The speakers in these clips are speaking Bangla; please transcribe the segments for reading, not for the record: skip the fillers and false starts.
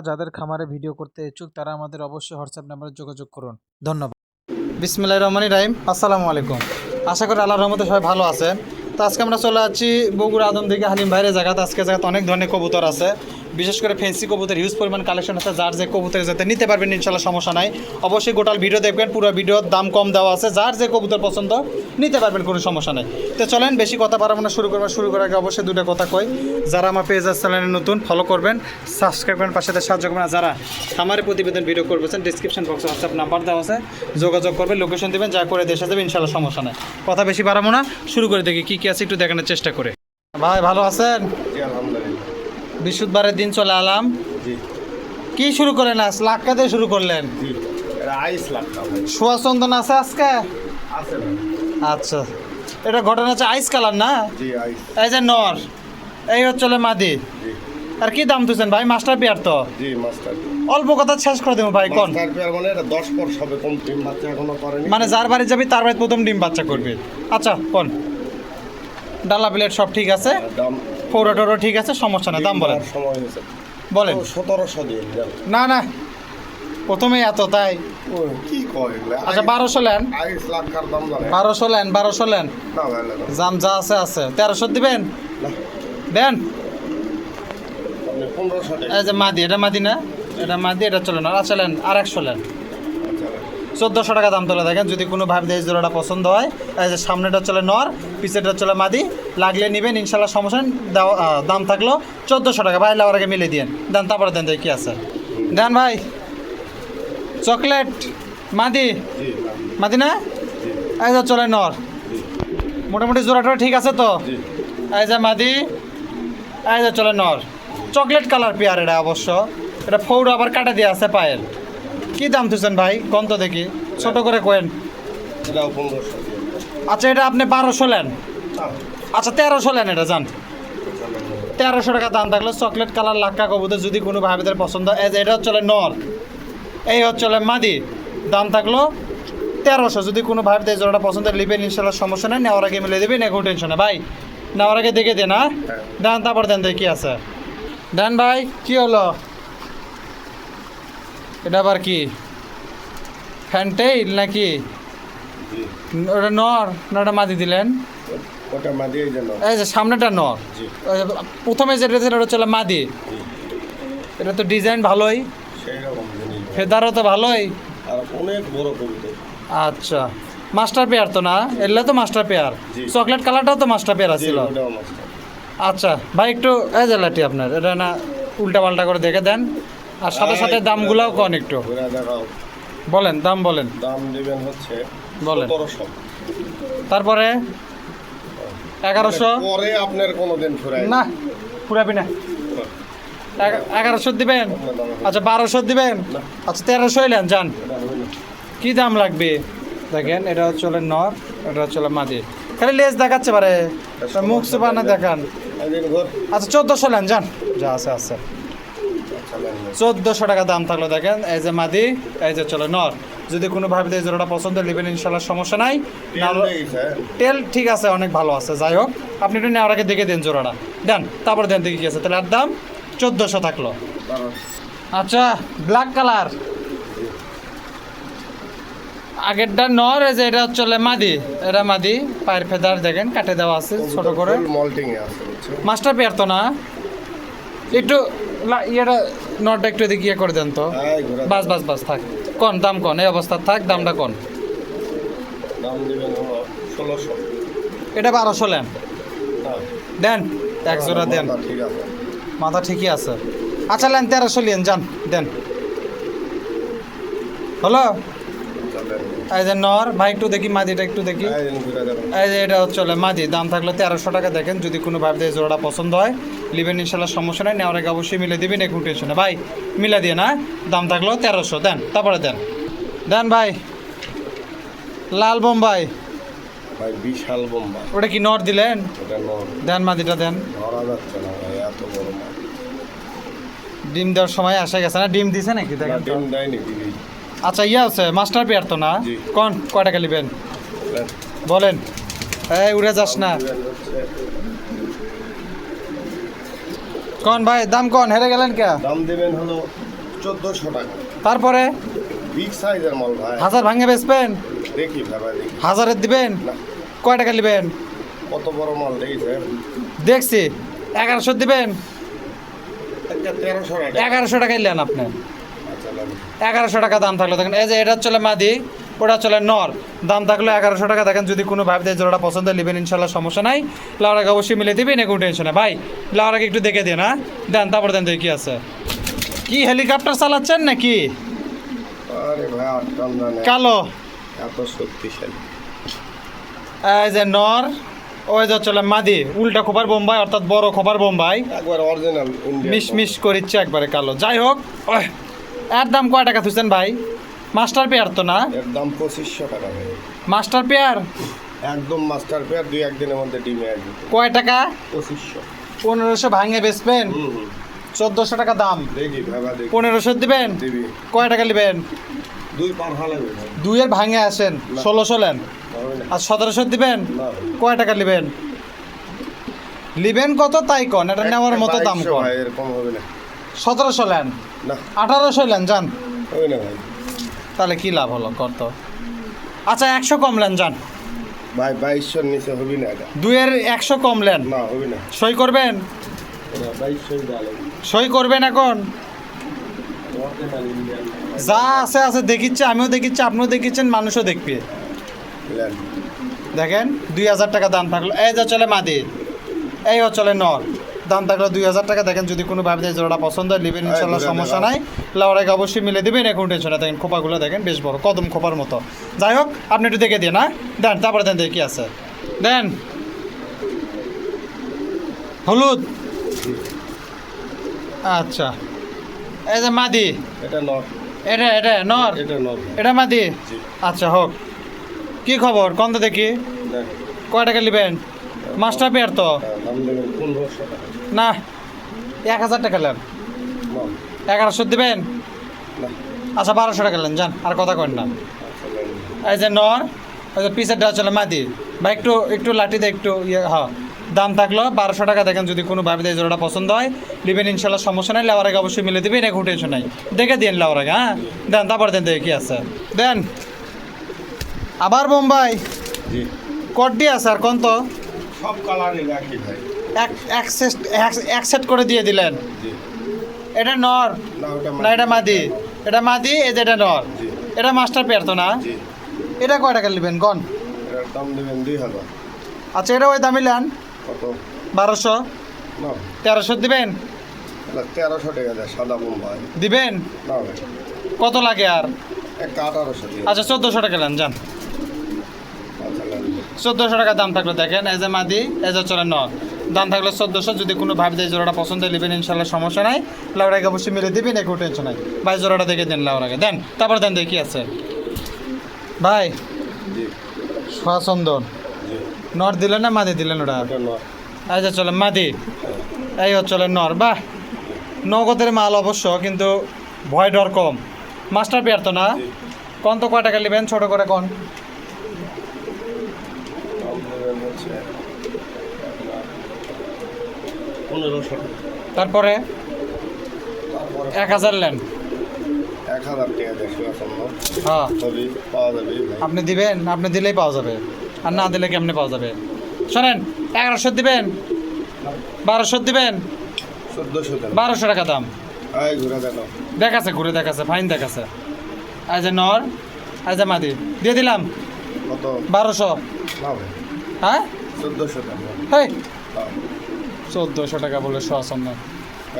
যাদের খামারে ভিডিও করতে ইচ্ছুক তারা আমাদের অবশ্যই হোয়াটসঅ্যাপ নাম্বারে যোগাযোগ করুন। ধন্যবাদ। বিসমিল্লাহির রহমানির রহিম। আসসালামু আলাইকুম। আশা করি আল্লাহর রহমতে সবাই ভালো আছেন। তো আজকে আমরা চলে যাচ্ছি বগুড়া আদমদিঘি হালিম ভাইয়ের জায়গাতে। আজকে জায়গাতে অনেক ধরনের কবুতর আছে, বিশেষ করে ফেন্সি কবুতর হিউজ পরিমাণ কালেকশন আছে। যার যে কবুতর যাতে নিতে পারবেন ইনশাল্লাহ, সমস্যা নাই। অবশ্যই গোটাল ভিডিও দেখবেন, পুরো ভিডিওর দাম কম দেওয়া আছে। যার যে কবুতর পছন্দ নিতে পারবেন, কোনো সমস্যা নাই। তো চলেন বেশি কথা পারবো না, শুরু করার আগে অবশ্যই দুটো কথা কই। যারা আমার পেজ আর চ্যানেলে নতুন, ফলো করবেন, সাবস্ক্রাইব করবেন, পাশে সাহায্য করবেন। আর যারা আমার প্রতিবেদন ভিডিও করবেন, ডিসক্রিপশন বক্সে হোয়াটসঅ্যাপ নাম্বার দেওয়া আছে, যোগাযোগ করবেন, লোকেশন দেবেন, যা করে দেশে যাবে ইনশাল্লাহ, সমস্যা নাই। কথা বেশি বাড়াবো না, শুরু করে দেখি কী কী আছে একটু দেখানোর চেষ্টা করে। ভাই ভালো আছেন? বৃহস্পতিবারের দিন চলে এলাম। কি শুরু করলেন আজ? লাক্কা দিয়ে শুরু করলেন? সোয়া চন্দন আছে আজকে? আচ্ছা, এটা ঘটনা হচ্ছে আইস কালার না? এই যে নর, এই হচ্ছে মাদি। আর কি দাম তুলছেন ভাই? মাস্টার পেয়ার তো? অল্প কথা শেষ করে দেবো ভাই। কোন মানে যার বাড়ি যাবি তার বাড়ি প্রথম ডিম বাচ্চা করবে? আচ্ছা কোন? ডালা প্লেট সব ঠিক আছে, ফোরা টোরা ঠিক আছে, সমস্যা না। দাম বলেন, বলেন। 1700 দিয়ে না না, প্রথমে এত তাই? কি কয়? আচ্ছা 1200 লেন। 1200 lane, 1200 lane. জাম যা আছে আছে। 1300 দিবেন? দেন। এই যে মাদি, এটা মাদি না? এটা মাদি, এটা চলে না। আচ্ছা লেন, আর 100 লেন। 1400 টাকা দাম তোলা। দেখেন যদি কোনো ভাই দেশ জোড়াটা পছন্দ হয়, এই যে সামনেটা চলে নর, পিছেরটা চলে মাদি, লাগলে নেবেন ইনশাল্লাহ, সমস্যা নেই। দাম থাকলো 1400 টাকা। ভাই লাগার আগে মিলে দিন, দেন তারপরে দেন। কি আছে দেন ভাই? চকলেট মাদি, মাদি না? এই যে চলে নর, মোটামুটি জোড়াটা ঠিক আছে তো? এই যে মাদি, এই যে চলে নর, চকলেট কালার পেয়ার। এটা অবশ্য এটা ফৌর আবার কাটা দিয়ে আছে পায়ের। কি দাম তুলছেন ভাই? কোন তো দেখি, ছোট করে কোয়েন। আচ্ছা এটা আপনি 1200 লেন। আচ্ছা 1300 লেন, এটা যান। 1300 টাকা দাম থাকলো। চকলেট কালার লাক্কা কবুতর যদি কোনো ভাইদের পছন্দ। এটা হচ্ছে নর, এই হচ্ছে মাদি। দাম থাকলো 1300। যদি কোনো ভাইদের জোড়াটা পছন্দ নেবেন ইনশাল্লাহ, সমস্যা নেই। নেওয়ার আগে মিলে দেবেন, এখন টেনশনে ভাই। নেওয়ার আগে দেখে দেন। হ্যাঁ দেন, তারপর দেন দেখি আছে। দেন ভাই। কি হলো এটা আবার? কি ফ্যান্টেইল নাকি? ওটা নর না ওটা মাদি দিলেন? এই যে সামনেটা নর, প্রথমে যেটা ছিল ওটা চলে মাদি। এটা তো ডিজাইন ভালোই, ফেদারও তো ভালোই, অনেক বড় কবুতর। আচ্ছা মাস্টার পেয়ার তো না? এগুলো তো মাস্টার পেয়ার। চকলেট কালারটাও তো মাস্টার পেয়ার ছিল। আচ্ছা ভাই একটু এই যে লাঠি আপনার, এটা না উল্টা পাল্টা করে দেখে দেন। আর সাথে সাথে দামগুলোও কন একটু বলেন। দাম বলেন। দাম দিবেন হচ্ছে বলেন। 1700। তারপরে 1100 পরে আপনার কোনোদিন ফুরায় না? ফুরাবি না। 1100 দিবেন? আচ্ছা 1200 দিবেন? আচ্ছা 1300 এলেন যান। কি দাম লাগবে দেখেন? এটা চলে নর, এটা চলে মাদি। খালি লেজ দেখাচ্ছে পারে, মুখ সুপা না দেখান। আচ্ছা 1400 লেন যান, যা আছে আছে। 1400 টাকা দাম থাকলো। দেখেন এই যে মাদি, এই যে চলে নর। যদি কোনো ভাবে এই জোড়াটা পছন্দ নেবেন ইনশাল্লাহ, সমস্যা নাই। তেল ঠিক আছে, অনেক ভালো আছে। যাই হোক, আপনি একটু নেওয়ার আগে দেখে দেন জোড়াটা, দেন তারপর দেন দেখি কি আছে। তাহলে আর দাম 1400 থাকলো। আচ্ছা ব্ল্যাক কালার, আগেরটা নর, এই যে এটা চলে মাদি। এটা মাদি, পায়ের ফেদার দেখেন কাটে দেওয়া আছে ছোট করে। মাস্টার পেয়ার তো না? একটু ইয়েটা নটটা একটু এদিকে ইয়ে করে দেন তো। বাস বাস বাস থাক। কোন দাম কোন? এই অবস্থা থাক, দামটা কোন? এটা 1200 লেন। দেন এক জোড়া দেন, মাথা ঠিকই আছে। আচ্ছা লেন 1300 লেন যান, দেন। হলো এই যে নর ভাই, একটু দেখি মাদিটা একটু দেখি। এই যে এটা হচ্ছে মাদি, দাম থাকলো 1300 টাকা। দেখেন যদি কোনো ভাবে এই জোড়াটা পছন্দ হয় লিবেন ইনশাল্লাহ, সমস্যা নেই। নেওয়ার আগে অবশ্যই মিলে দিবেন, এখন টেনশনে ভাই মিলে দিয়ে না। দাম থাকলো 1300, দেন তারপরে দেন। দেন ভাই। লাল বোম্বাই ভাই, বিশাল বোম্বাই। ওটা কি নর দিলেন? দেন মাদিটা দেন। ডিম দেওয়ার সময় আসা গেছে না? ডিম দিছে নাকি? দেখেন আচ্ছা ইয়ে আছে মাস্টার পেয়ার তো না? কোন কয় টাকা নেবেন বলেন? এই উড়ে যাস না। কোন ভাই দাম কোন হেরে গেলেন কে? দাম দেবেন হলো 1400 টাকা। তারপরে বিগ সাইজের মাল ভাই। হাজার ভাঙে বেচবেন? দেখি ভাই দেখি। হাজারের দিবেন? না, কয় টাকা দিবেন? কত বড় মাল দেখেছেন? দেখছি 1100 দিবেন। একটা 1300 টাকা। 1100 টাকাই নেন আপনি। আচ্ছা নেন। 1100 টাকা দাম থাকলো দেখেন, এই যে এটা চলে মাদি, ওটা চলে নর, দাম থাকলো 1100 টাকা। দেখেন যদি কোনো ভাবে জোড়াটা পছন্দ হয় নেবেন, ইনশাল্লাহ সমস্যা নাই। লাউরাকে অবশ্যই মিলে দিবেন, কোনো টেনশন নাই ভাই। লাউরাকে একটু দেখে দিন, হ্যাঁ দেন, তারপর দেন দেখি কি আছে। কি হেলিকপ্টার চালাচ্ছেন নাকি? আরে ভাই আটকান জানে। কালো এত শক্তিশালী। এই যে নর, ওই যে চলে মাদি, উল্টা খোপার বোম্বাই, অর্থাৎ বড় খোপার বোম্বাই, একবার অরিজিনাল ইন্ডিয়ান। মিশ মিশ করিচ্ছে একবারে কালো। যাই হোক, ওই, এর দাম কয় টাকা থুইছেন ভাই? মাস্টার পেয়ার তো না? এর দাম 2500 টাকা ভাই। মাস্টার পেয়ার একদম মাস্টার পেয়ার, 2-1 দিনের মধ্যে ডিমে আসবে। কয় টাকা? 2500। 1500 ভাঙে বেচবেন? 1400 টাকা দাম। দেখি ভাবা দেখি। 1500 দিবেন? দিবি। কয় টাকা নেবেন? 2 পার হালাবে ভাই। 2 এর ভাঙে আসেন, 1600 নেন। হবে না। আর 1700 দিবেন? না। কয় টাকা নেবেন? লিবেন কত তাই কন, এটা নেওয়ার মতো দাম 2200 কন। ভাই, এরকম হবে না। 1700 নেন, না 1800 নেন, যান। হবে না ভাই। তাহলে কি লাভ হলো কত? আচ্ছা 100 কম নেন, যান। ভাই 2200 নিচে হবে না এটা। 2 এর 100 কম নেন। না হবে না। সই করবেন? এটা 2200 ডালে। সই করবেন এখন? Original Indian. যা আছে আছে দেখিচ্ছে, আমিও দেখিচ্ছি, আপনিও দেখিচ্ছেন, মানুষও দেখবে। বুঝলেন? দেখেন 2000 টাকা দাম থাকলো। এই যে চলে মাদি, এই ও চলে নর, দাম থাকলো 2000 টাকা। দেখেন যদি কোনো ভাবে জোড়াটা পছন্দ হয় নেবেন, ইনশাল্লাহ ঘুরে সমস্যা দেখাও। নাই। লাউরাকে অবশ্যই মিলে দেবেন, এখন টেনশন নাই। দেখেন খোপাগুলো দেখেন বেশ বড়, কদম খোপার মতো। যাই হোক, আপনি একটু দেখে দিন, হ্যাঁ দেন, তারপরে দেন দেখি কি আছে। দেন হলুদ, আচ্ছা এই যে মাদি, এটা নট। এটা এটা নর, এটা নট। এটা মাদি, জি। আচ্ছা হোক। কি খবর কোন তো দেখি, দেখ, কয় টাকা নেবেন? মাস্টার পেয়ার তো দাম দেবেন 1500 টাকা। না, 1000 টাকা নেন। না 1100 দিবেন? না। আচ্ছা 1200 টাকা নেন, যান, আর কথা করেন না। আচ্ছা নেন। এই যে নর, ওই যে পিসেরটা চলে মাদি ভাই, একটু একটু লাঠিতে একটু ইয়ে, হ্যাঁ দাম থাকলো 1200 টাকা। দেখেন যদি কোনো ভাবে জোড়াটা পছন্দ হয় নেবেন, ইনশাল্লাহ সমস্যা নাই। লেওয়ার আগে অবশ্যই মিলে দেবেন, এখন টেনশন নাই। দেখে দিন লেওয়ার আগে, হ্যাঁ দেন, তারপর দেন দেখি কি আছে। দেন আবার বোম্বাই জি। কড্ডি আছে, আর কোন তো সব কালারই রাখি ভাই। এক সেট করে দিয়ে দিলেন। জি। এটা নর না ওটা না এটা মাদি? এটা মাদি, এই যে এটা নর। জি। এটা মাস্টার পেয়ার তো না? জি। এটা কয় টাকা নেবেন কন? এটার দাম দেবেন 2000। আচ্ছা এটা ওই দামি নেন, কত? 1200, না 1300 দিবেন? এটা 1300 টাকা দেয় সাদা বোম্বাই। দিবেন? না ভাই, কত লাগে আর? একটা 1800 দিয়ে। আচ্ছা 1400 টাকা নেন, যান। আচ্ছা নেন। 1400 টাকা দাম থাকলো। দেখেন এই যে মাদি, এই যে চলে নর, দাম থাকলো 1400। যদি কোনো ভাবি দেয় জোড়াটা পছন্দ হয় নেবেন, ইনশাল্লাহ সমস্যা নাই। লাউরাকে অবশ্যই মিলে দিবেন, একটু টেনশন নাই ভাই। জোড়াটা দেখে দেন লাউরাকে, দেন তারপর দেন দেখি আছে ভাই। জি। সোয়াচন্দন জি। নর দিলেন না মাদি দিলেন? ওটা এটা নট। এই যে চলে মাদি, এই চলে নর। বাহ, নগদের মাল অবশ্য, কিন্তু ভয় ডর কম। মাস্টার পেয়ার তো না? জি। কোন তো কয় টাকা নেবেন, ছোট করে কোন। দাম দেবেন হচ্ছে 1500 টাকা। তারপরে তারপরে 1000 নেন। 1000 টাকা দেয় সুয়াসন্ন। হ্যাঁ তবে পাওয়া যাবে ভাই। আপনি দিবেন, আপনি দিলেই পাওয়া যাবে, আর না দিলে কেমনে পাওয়া যাবে? শোনেন 1100 দিবেন? 1200 দিবেন? 1400 দেন। 1200 টাকা দাম। এই ঘুরে দেখো। দেখাছে, ঘুরে দেখাছে, ফাইন দেখাছে। এই যে নর, এই যে মাদি, দিয়ে দিলাম কত? 1200। না ভাই, হ্যাঁ 1400 দেন। হেই, হ্যাঁ। 1400 টাকা বলে সোয়াচন্ন।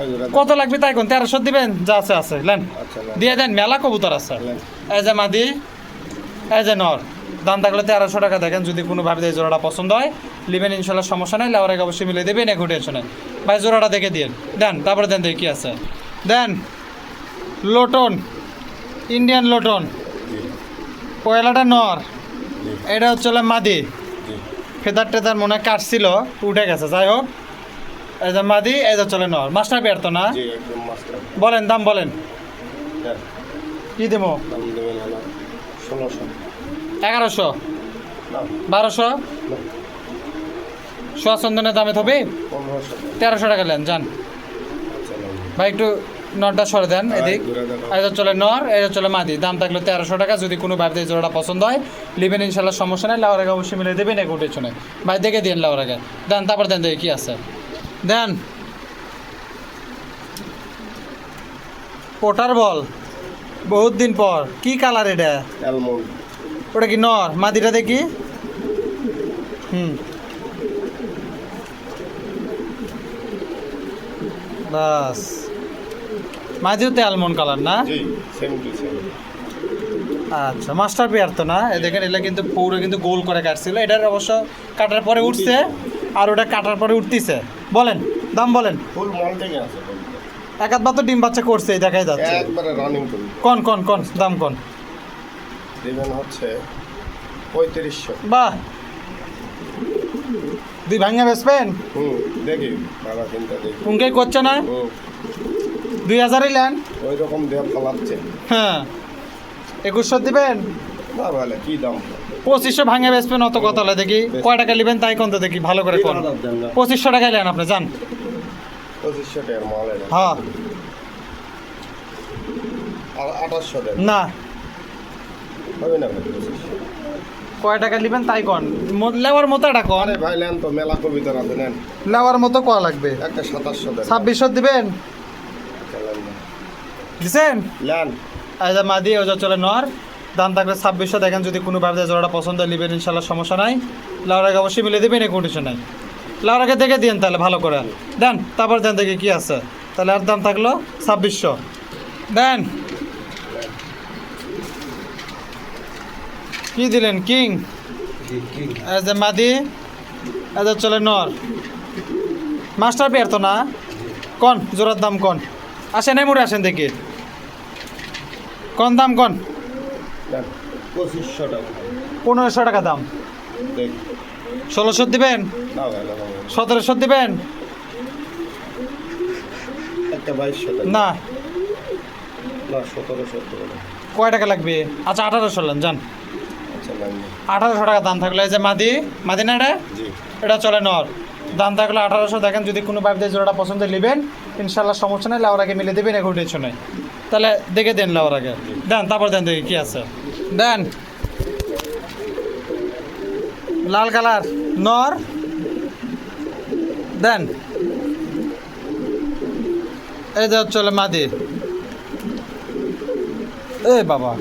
এই ঘুরে দেখো। কত লাগবে তাই কোন? 1300 দিবেন? যা আছে আছে লেন, আচ্ছা নেন। দিয়ে দেন, মেলা কবুতর আছে। নেন। এই যে মাদি, এই যে নর, দাম থাকলে 1300 টাকা। দেখেন যদি কোনো ভাবে এই জোড়াটা পছন্দ হয় নেবেন, ইনশাল্লাহ সমস্যা নাই। লেওয়ার আগে অবশ্যই মিলে দেবেন, এখন টেনশন নাই ভাই। জোড়াটা দেখে দিন, দেন তারপরে দেন দেখি কি আছে। দেন লোটন, ইন্ডিয়ান লোটন, জি। পয়লাটা নর, জি। এটা হচ্ছে মাদি। জি। ফেদার টেদার মনে হয় কাটছিল, উঠে গেছে। যাই হোক, এই যে মাদি, এই যে চলে নর। মাস্টার পেয়ার তো না? জি একদম মাস্টার। বলেন দাম বলেন, দেন। কি দেবো? দাম দেবেন হলো 1600। 1100, না 1200? না, সোয়াচন্দনের দামে হবে 1500 দেন। 1300 টাকা নেন, যান। ভাই একটু নরটা সরে দেন এদিক। ঘুরে দেখো। এটা চলে নর, এটা চলে মাদি। দাম থাকলো 1300 টাকা। যদি কোনো ভাইদের এই জোড়াটা পছন্দ হয় নেবেন ইনশাল্লাহ, সমস্যা নেই। লাউর আগে অবশ্যই মিলে দেবেন, এগুলো শুনে ভাই দেখে দিন লাউর আগে। দেন তারপর দেন দেখি কি আছে। দেন পোটার বল, বহুত দিন পর। কি কালার এটা? অ্যালমন্ড। ওটা কি নর? মাদিটা দেখি। বাস, মাদিও তো অ্যালমন্ড কালার না? জি, সেম টু সেম। আচ্ছা, মাস্টার পেয়ার তো না? এ দেখেন, এটা কিন্তু পুরো কিন্তু গোল করে কাটছিল। এটার অবশ্য কাটার পরে উঠছে, আর ওটা কাটার পরে উঠতেছে। বলেন দাম বলেন। ফুল মল্টিং আছে। এক আধ বার তো ডিম বাচ্চা করছে, দেখাই যাচ্ছে। একবারে রানিং করি। কোন কোন কোন দাম কোন? দেবেন হচ্ছে 3500। বাহ, দুই ভাঙা বেসবেন? দেখি বাবা চিন্তা দেখি। উনকে করছে না? 2000-ই লেন। ওই রকম দেওয়া ফলাচ্ছে। হ্যাঁ, 2100 দিবেন? না ভালো, কি দাম? 2500 ভাঙে বেসবেন, অত কথা হলে দেখি। কয় টাকা নেবেন তাই কোন তো দেখি, ভালো করে কোন। 2500 টাকায় নেন আপনি, যান। 2500 টাকার মাল এনে। হ্যাঁ। আর 2800 দেন। না, হবে না ভাই 2500? কয় টাকা নেবেন তাই কোন। লেওয়ার মতো এটা কোন। আরে ভাই নেন তো, মেলা কবিতার আছে নেন। লেওয়ার মতো কোয়া লাগবে। একটা 2700 দেন। 2600 দিবেন? চলেন না। দিছেন? নেন। আচ্ছা, মাদি ওজা চলে নর। দাম থাকলে 2600। দেখেন যদি কোনো ভাবে জোড়াটা পছন্দ হয় নেবেন ইনশাল্লাহ, সমস্যা নাই। লাউর আগে অবশ্যই মিলে দেবেন, এই কন্ডিশন নাই। লাউর আগে দেখে দিন তাহলে ভালো করে। দেন তারপর দেন দেখি কি আছে। তাহলে আর দাম থাকলো 2600। দেন। কি দিলেন? কিং। এজ এ মাদি, এজ চলে নর। মাস্টার পেয়ার তো না? কোন জোড়ার দাম কোন? আসেন এই মুড়ে আসেন দেখি, কোন দাম কোন? নেন 2500 টাকা। 1500 টাকা দাম। দেখ। 1600 দিবেন? না ভাই না ভাই। 1700 দিবেন? একটা 2200 দেন। না। না 1700 দেন। কয় টাকা লাগবে? আচ্ছা 1800 নেন, যান। আচ্ছা নেন। 1800 টাকা দাম থাকলো। এই যে মাদি, মাদি না এটা? জি। এটা চলে নর। দাম থাকলো 1800। দেখেন যদি কোনো ভাবে জোড়াটা পছন্দ নেবেন ইনশাল্লাহ, সমস্যা নেই। লাউর আগে মিলে দেবেন, এগুলো টেনশন নেই। তাহলে দেখে দেন লাউর আগে। দেন তারপর দেন দেখি কি আছে। দেন। লাল কালার নর। দেন। এই যে চলে মাদি। এ বাবা,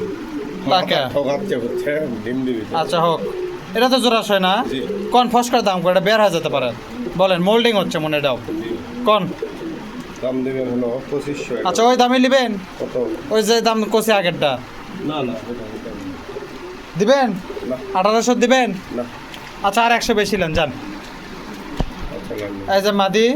তাকে। ঠকাচ্ছে হচ্ছে, ডিম দিবি তো। আচ্ছা হোক, এটা তো জোড়াস হয় না? জি। কোন ফসকার দাম করে? এটা বের হয়ে যেতে পারে। বলেন, মোল্ডিং হচ্ছে মনে এটাও। জি। কোন? দাম দেবেন হলো 2500। আচ্ছা, ওই দামই নেবেন? কত? ওই যে দাম কষে আগেরটা না না ওটা ওটা না। দিবেন? না। 1800 দিবেন? না। আচ্ছা, আর 100 বেশি নেন, যান। আচ্ছা নেন। এই যে মাদি,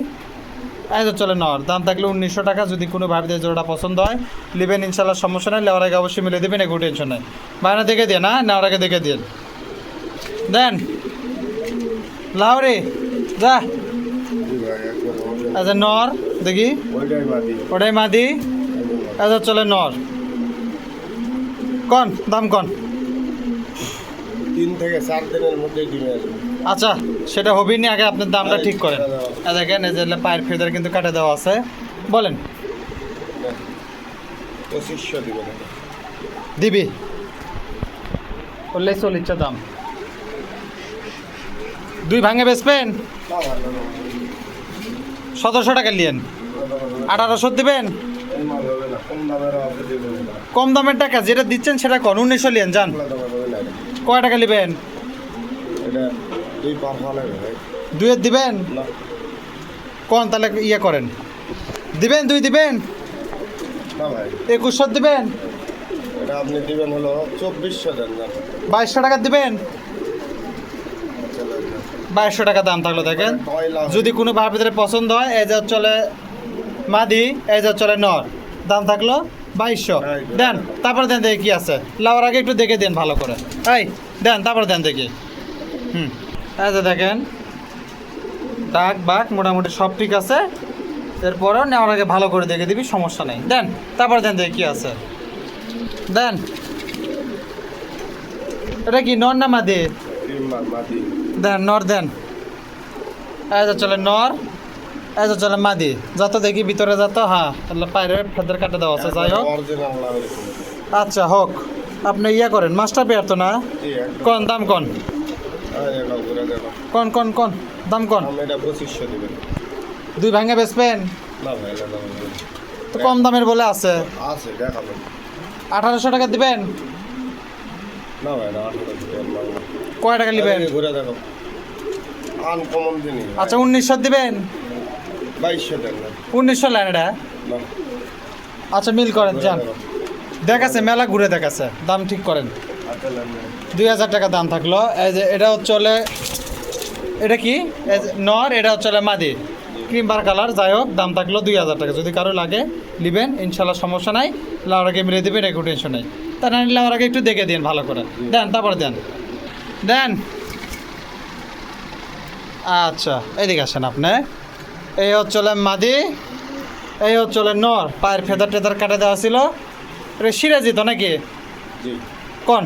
এই যে চলে নর। দাম থাকলে 1900 টাকা। যদি কোনো ভাবিদের জোড়াটা পছন্দ হয় নেবেন ইনশাল্লাহ, সমস্যা নেই। লেওয়ার আগে অবশ্যই মিলে দেবেন, এগুলো টেনশন নাই। বায়না দেখে দিয়ে না, নেওয়ার আগে দেখে দিন। দেন লাউরে যা। জি ভাই একবার আমাদের আচ্ছা নর দেখি, ওইটাই মাদি। ওটাই মাদি। আচ্ছা চলে নর। কোন দাম কোন? 3 থেকে 4 দিনের মধ্যে ডিমে আসবে। আচ্ছা, সেটা হবেই নি, আগে আপনার দামটা ঠিক করেন। দেখেন এই যে পায়ের ফেদার কিন্তু কাটে দেওয়া আছে। বলেন। 2500 দিবেন। দিবি বললেই চল, ইচ্ছা দাম। দুই ভাঙে বেচবেন? না ভাই না 1700 টাকা নিয়েন। 1800 দিবেন? এই মাল হবে না, কম দামের আছে দিবেন না। কম দামের টাকা যেটা দিচ্ছেন সেটা কোন? 1900 নিয়েন, যান। এগুলা দামের হবে না। কয় টাকা নেবেন? এটা 2 পার হওয়া লাগবে ভাই। দুইয়ের দিবেন? না। কোন তাহলে ইয়ে করেন, দিবেন? দুই দিবেন? না ভাই 2100 দিবেন? এটা আপনি দিবেন হলো 2400 দেন না। 2200 টাকা দিবেন? চলেন না। 2200 টাকা দাম থাকলো। দেখেন যদি কোনো ভাবের ভিতরে পছন্দ হয়, এই যে চলে মাদি, এই যে চলে নর। দাম থাকলো 2200। দেন তারপরে দেন দেখি কি আছে। লাউর আগে একটু দেখে দেন ভালো করে। এই দেন তারপরে দেন দেখি। এই যে দেখেন ডাক বাক মোটামুটি সব ঠিক আছে। এরপরও নেওয়ার আগে ভালো করে দেখে দিবি, সমস্যা নেই। দেন তারপরে দেন দেখি কি আছে। দেন। এটা কি নর না মাদি? মাদি। দেন নর দেন। এই যে চলে নর। এই যে চলে মাদি যত দেখি ভিতরে যত, হ্যাঁ তাহলে পায়ের ফেদার কাটে দেওয়া আছে, যাই হোক। অরিজিনাল লাভের আচ্ছা হোক, আপনি ইয়া করেন মাস্টার পেয়ার তো না, জি একদম। কোন দাম কোন এই দেখো ঘুরে দেখো, কোন কোন কোন দাম কোন? আমি এটা 2500 দিবেন। দুই ভাঙে বেচবেন না ভাই এটা দাম নেই। তো কম দামের বলে আছে, আছে দেখাবো। 1800 টাকা দিবেন। না ভাই না 1800 দিবেন না। কয় টাকা নেবেন? ঘুরে দেখো, আনকমন জিনিস। আচ্ছা 1900 দিবেন, 2200 দেন না। 1900 লেন এটা। না আচ্ছা মিল করেন যান, দেখাচ্ছে মেলা ঘুরে দেখাচ্ছে, দাম ঠিক করেন। আচ্ছা নেন না। 2000 টাকা দাম থাকলো। এই যে এটা হচ্ছে এটা কি এই যে নর, এটা হচ্ছে মাদি ক্রিম বার কালার, যাই হোক দাম থাকলো 2000 টাকা। যদি কারো লাগে নেবেন ইনশাল্লাহ, সমস্যা নাই, লাউরাকে মিলে দেবেন, একটু টেনশন নেই। তা না লাউরাকে একটু দেখে দিন ভালো করে, দেন তারপরে দেন দেন। আচ্ছা এদিকে আসেন আপনি, এই হচ্ছে মাদি, এই হচ্ছে নর, পায়ের ফেদার টেদার কাটে দেওয়া ছিল। এটা সিরাজি তো নাকি জি কোন?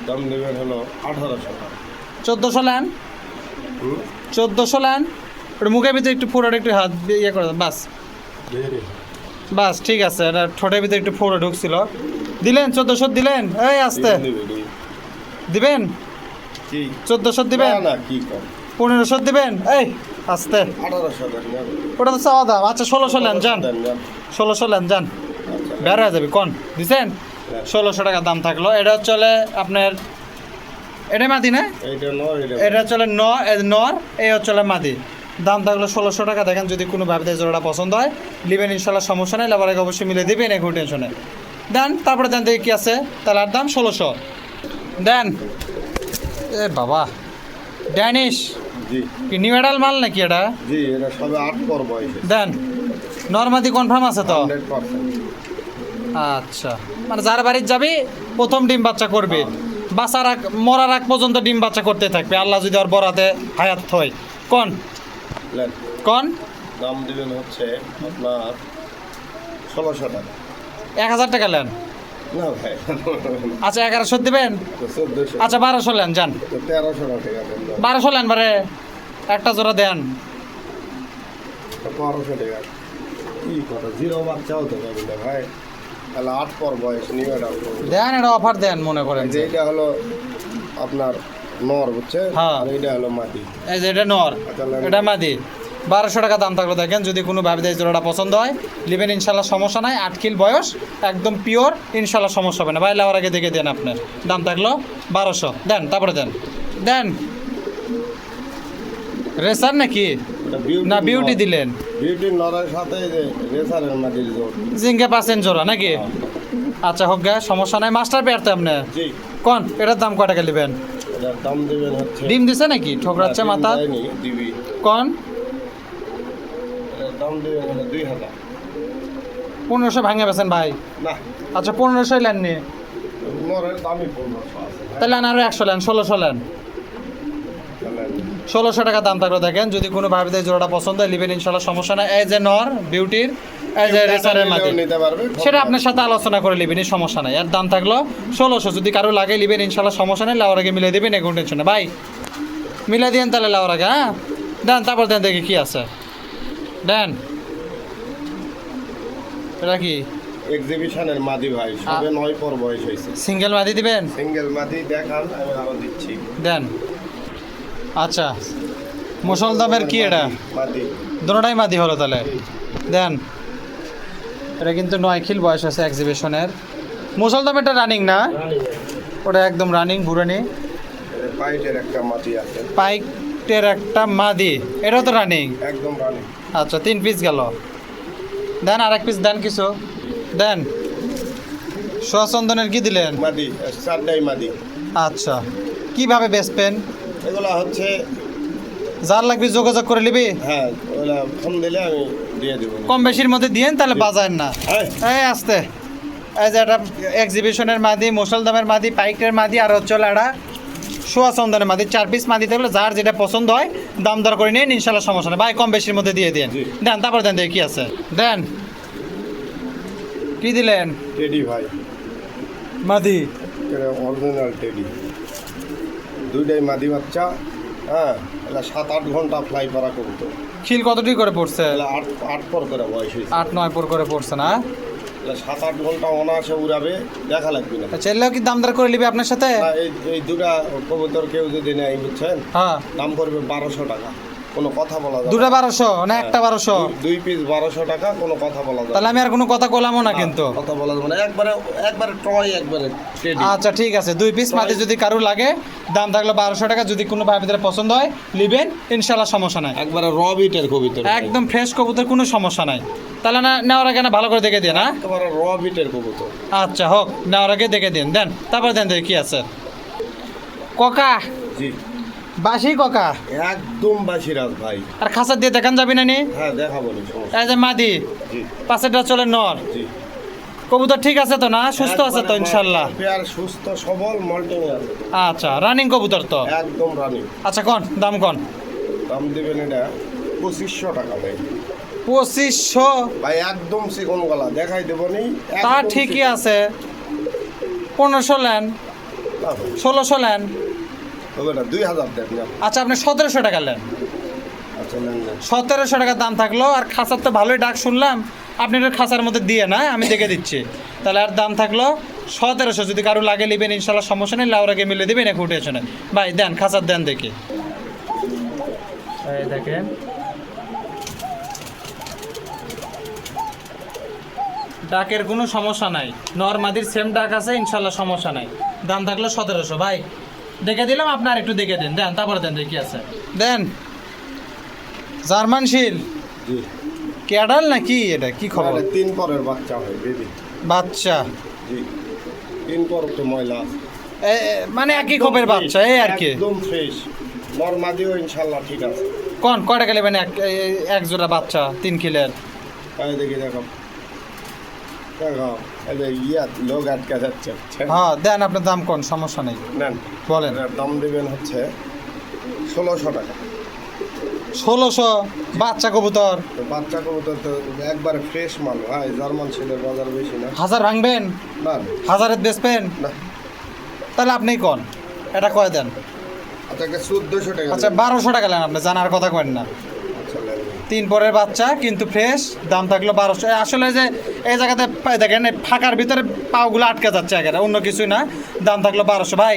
দাম দেবেন হলো 1800 টাকা। 1400 লেন, হুম 1400 লেন। ওটা মুখের ভিতরে একটু ফোড়া, একটু হাত দিয়ে ইয়ে করে দেন, বাস বাস ঠিক আছে। এটা ঠোঁটের ভিতরে একটু ফোড়া ঢুকছিল, দিলেন 1400 দিলেন। এই আসতে দিবেন, কি 1400 দিবেন, না কি কম 1500 দিবেন। এই আসতে 1800 দেন না। ওটা তো চাওয়া দাম। আচ্ছা 1600 লেন যান, দেন না। 1600 লেন যান, আচ্ছা বের হয়ে যাবে কোন দিছেন। 1600 টাকা দাম থাকলো। এটা চলে আপনার, এটা মাদি না, এইটা নয় এটা এটা চলে নর, এই হচ্ছে মাদি। দাম থাকলো 1600 টাকা। দেখেন যদি কোনো ভাবে জোড়াটা পছন্দ হয় নেবেন ইনশাল্লাহ, সমস্যা নেই, লেবারকে অবশ্যই মিলে দেবেন, একটু টেনশনে দেন। তারপরে দেন দেখি কী আছে, তাহলে আর দাম 1600 দেন। এ বাবা ড্যানিশ জি কি নিউ এডাল মাল নাকি এটা? জি এটা সবে 8 পর বয়সে দেন নর্মাদি কনফার্ম আছে তো? 100%। আচ্ছা, মানে যার বাড়ির যাবি প্রথম ডিম বাচ্চা করবে, বাচ্চার মরার আগ পর্যন্ত ডিম বাচ্চা করতে থাকবে, আল্লাহ যদি ওর বরাতে হায়াত হয়। কোন লেন কোন দাম দিবেন হচ্ছে আপনার 1600 টাকা। 1000 টাকা নেন। না ভাই আচ্ছা 1100 দিবেন। 1400 আচ্ছা 1200 নেন যান, 1300 টাকা দেন না। 1200 নেন বারে, একটা জোড়া দেন। 1200 টাকা কি কথা, জিরো বাচ্চাও তো পাবি না ভাই, তাহলে 8 পর বয়স নিয়ে এটা দেন, এটা অফার দেন মনে করেন যে। এইটা হলো আপনার নর বুঝছে, হ্যাঁ। আর এইটা হলো মাটি। এই যে এটা নর, আচ্ছা, নেন। এটা মাদি, 1200 টাকা দাম থাকলো। দেখেন যদি কোনো ভাবে দেয় জোড়াটা পছন্দ হয় নেবেন ইনশাল্লাহ, সমস্যা নাই। 8 কিল বয়স, একদম পিওর, ইনশাল্লাহ সমস্যা হবে না। ভাই লাওয়ার আগে দেখে দেন আপনার, দাম থাকলো 1200 দেন। তারপরে দেন দেন। রেসার নাকি এটা বিউটি না বিউটি দিলেন? বিউটি নরের সাথে এই যে রেসারের মাটির জোর। জিঙ্গে পাচ্ছেন জোড়া নাকি? আচ্ছা হোক গে, সমস্যা নাই। মাস্টার পেয়ার তো আপনি জি কোন, এটার দাম কয় টাকা নেবেন? এটার দাম দেবেন হচ্ছে ডিম দিছে নাকি ঠোকরাচ্ছে ডিম মাথা? দেয়নি, দিবি। কোন এটার দাম দেবেন হলো 2000। 1500 ভাঙে বেছেন ভাই? না আচ্ছা 1500 লেননি, নরের দামই 1500 আছে ভাই। তাহলে আরো 100 লেন, 1600 লেন। তাহলে 1600 টাকা দাম থাকলো। দেখেন যদি কোনো ভাবে দেয় জোড়াটা পছন্দ হয় নেবেন ইনশাল্লাহ, সমস্যা নাই। এই যে নর বিউটির, এই যে রেসারের মাঝে, নিতে পারবে সেটা আপনার সাথে আলোচনা করে নেবেন, সমস্যা নাই। এর দাম থাকলো 1600। যদি কারো লাগে নেবেন ইনশাল্লাহ, সমস্যা নেই, লাউর আগে মিলে দেবেন, এখন টেনশন নেই। ভাই মিলে দিন তাহলে লাউর আগে, হ্যাঁ দেন। তারপর দেন দেখি কি আছে, দেন। এটা কি এক্সিবিশনের মাদি ভাই, সবে 9 পর বয়স হয়েছে। সিঙ্গেল মাদি দিবেন? সিঙ্গেল মাদি দেখান, আমি আরো দিচ্ছি। দেন। আচ্ছা মুসলদমের কি এটা? মাদি দুটোটাই মাদি হলো তাহলে, দেন। এটা কিন্তু 9 খিল বয়স আছে এক্সিবিশনের। মুসলদমেরটা রানিং না? ওটা একদম রানিং বুড়ানি। পাইটের একটা মাদি আছে, পাইকের একটা মাদি, এটাও তো রানিং। একদম রানি। আচ্ছা 3 পিস গেল, দেন আর এক পিস দেন কিছু দেন। সোয়াচন্দনের কি দিলেন? মাদি 4টাই মাদি। আচ্ছা কিভাবে বেচবেন? এগুলা হচ্ছে যার লাগবে যোগাযোগ করে নিবি, হ্যাঁ ওগুলা ফোন দিলে আমি দিয়ে দেবো। কম বেশির মধ্যে দিয়েন, তাহলে বাজার না। হ্যাঁ এই আসতে, এই যে একটা এক্সিবিশনের মাদি, মুসলদমের মাদি, পাইকের মাদি, আর হচ্ছে একটা সোয়াচন্দনের মাদি। 4 পিস মাদি থাকলে যার যেটা পছন্দ হয় দাম দর করে নিন ইনশাল্লাহ, সমস্যা নেই ভাই, কম বেশির মধ্যে দিয়ে দিন। জি। দেন তারপর দেন দেখি কি আছে, দেন। কি দিলেন? টেডি ভাই, মাদি, অরিজিনাল টেডি, 2টাই মাদি বাচ্চা। হ্যাঁ এটা 7-8 ঘন্টা ফ্লাই করা করতো। খিল কতটি করে পড়ছে? তাহলে আট পর করে বয়স হয়েছে। 8-9 পর করে পড়ছে না? তাহলে 7-8 ঘন্টা অনায়াসে উড়াবে, দেখা লাগবে না। চাইলেও কি দামদার করে নিবে আপনার সাথে? না, এই দুটা কবুতর কেউ যদি নেয়, বুঝছেন, হ্যাঁ, দাম করবে 1200 টাকা, কোনো কথা বলা যাবে দুটা না। 1200 না একটা 1200? দুই পিস 1200 টাকা, কোনো কথা বলা যাবে তাহলে আমি আর কোনো কথা কলামও না কিন্তু। কথা বলা যাবে না, একবারে ট্রয়, একবারে টেডি। আচ্ছা ঠিক আছে, 2 পিস মাদি যদি কারো লাগে, দাম থাকলো 1200 টাকা। যদি কোনো ভাই ভিতরে পছন্দ হয় নিবেন, ইনশাল্লাহ সমস্যা নাই। একবারে র বিটের কবুতর, একদম ফ্রেশ কবুতর, কোনো সমস্যা নাই। তাহলে না নেওয়ার আগে না ভালো করে দেখে দিয়ে না? একেবারে র বিটের কবুতর। আচ্ছা হোক, নেওয়ার আগে দেখে দিন, দেন তারপর দেন দেখি কি আছে। ককা জি, বাসি ককা, একদম বাসিরাজ ভাই। আর খাঁচা দিয়ে দেখান যাবি না নি? হ্যাঁ, দেখাবো নি, সমস্যা এই যে মাদি, জি পাশেরটা চলে নর। জি। কবুতর ঠিক আছে তো না? সুস্থ আছে তো ইনশাল্লাহ? পেয়ার সুস্থ সবল, মল্টিং আছে। আচ্ছা, রানিং কবুতর তো? একদম রানি। আচ্ছা কোন দাম কোন? দাম দিবেন এটা 2500 টাকা ভাই। 2500? ভাই একদম চিকন গলা, দেখাই দেবো নি। তা একদম ঠিকই চিকন। আছে। 1500 লেন, না ভাই, 1600 লেন। হবে না, 2000 দেন না। আচ্ছা আপনি 1700 টাকা লেন। আচ্ছা, নেন নেন। 1700 টাকা দাম থাকলো। আর খাঁচার তো ভালোই ডাক শুনলাম, আপনি একটু খাঁচার মধ্যে দিয়ে না, আমি দেখে দিচ্ছি। তাহলে আর দাম থাকলো 1700। যদি কারো লাগে নেবেন ইনশাল্লাহ সমস্যা নেই, লাউরাকে মিলে দেবেন, এক উঠেছে না। ভাই দেন, খাঁচার দেন দেখি। এই দেখেন, ডাকের কোনো সমস্যা নাই, নরমাদির সেম ডাক আছে, ইনশাল্লাহ সমস্যা নাই। দাম থাকলো 1700। ভাই দেখে দিলাম, আপনার একটু দেখে দিন, দেন তারপরে দেন দেখি আছে। দেন জার্মান শিল জি। ক্যাডাল নাকি এটা, কি খবর? মানে 3 পরের বাচ্চা হয় বেবি। বাচ্চা জি, 3 পর তো ময়লা আছে। মানে একই খবরের বাচ্চা, এই আর কি। একদম ফ্রেশ, নরমাদিও ইনশাল্লাহ ঠিক আছে। কোন কয়টা গেলে মানে এক জোড়া বাচ্চা 3 কিলের? তাই দেখি, দেখো দেখো, এই যে লোক আটকা যাচ্ছে। হ্যাঁ দেন, আপনার দাম কোন, সমস্যা নেই নেন, বলেন। এটার দাম দেবেন হচ্ছে 1600 টাকা। 1600? বাচ্চা কবুতর তো বাচ্চা কবুতর তো একবারে ফ্রেশ মাল ভাই, জার্মান ছেলের বাজার বেশি না। 1000 ভাঙবেন? না 1000 বেচবেন? না। তাহলে আপনি কোন, এটা কয় দেন? আচ্ছা, একটা 1400 টাকা। আচ্ছা 1200 টাকা নেন, আপনি জানার কথা কেন না? আচ্ছা, নেন। 3 পরের বাচ্চা কিন্তু ফ্রেশ, দাম থাকলো 1200। আসলে যে এই জায়গাতে দেখেন, এই ফাঁকার ভিতরে পাওগুলো আটকে যাচ্ছে একেবারে, অন্য কিছুই না। দাম থাকলো 1200। ভাই